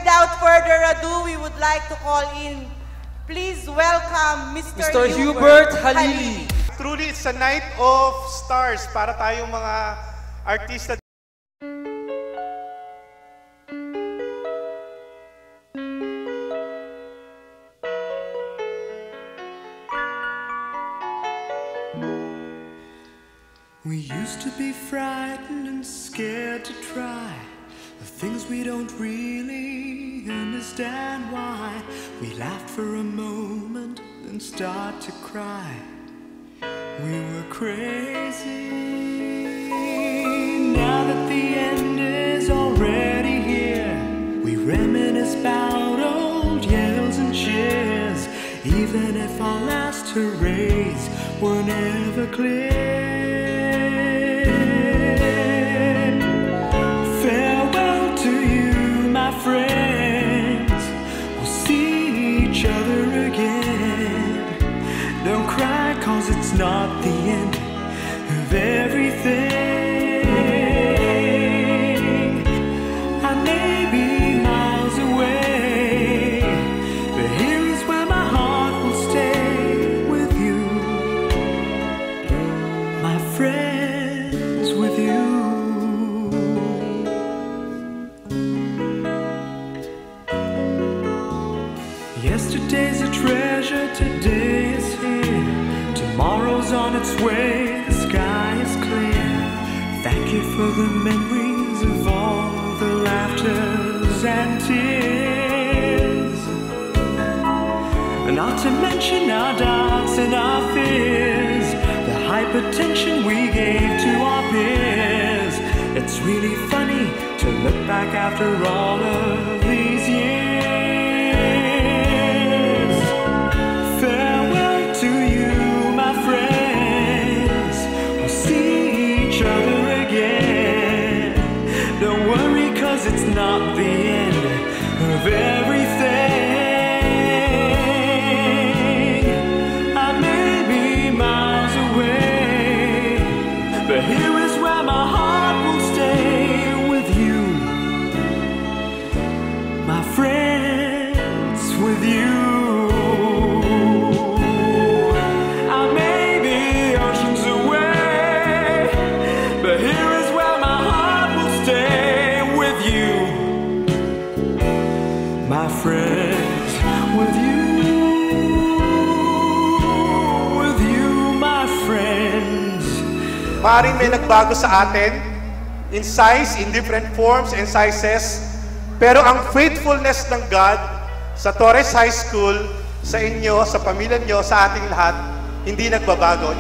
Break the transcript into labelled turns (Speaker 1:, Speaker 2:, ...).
Speaker 1: without further ado, we would like to call in, please welcome Mr.
Speaker 2: Hubert Halili.
Speaker 3: Truly, it's a night of stars para tayong mga artista.
Speaker 4: We used to be frightened and scared to try the things we don't really understand why. We laughed for a moment, then start to cry. We were crazy. Now that the end is already here, we reminisce about old yells and cheers, even if our last hurrays were never clear. Friends, we'll see each other again. Don't cry, 'cause it's not the end of everything. I may be miles away, but here is where my heart will stay with you, my friends, with you. Yesterday's a treasure, today is here. Tomorrow's on its way, the sky is clear. Thank you for the memories of all the laughters and tears. Not to mention our doubts and our fears, the hypertension we gave to our peers. It's really funny to look back after all of these years. It's not the end of everything. I may be miles away, but here is where my heart will stay with you, my friends, with you. I may be oceans away, but here is where my heart will stay. My friends, with you, my friends.
Speaker 3: Maaaring may nagbago sa atin, in size, in different forms and sizes, pero ang faithfulness ng God sa Torres High School, sa inyo, sa pamilya nyo, sa ating lahat, hindi nagbabago.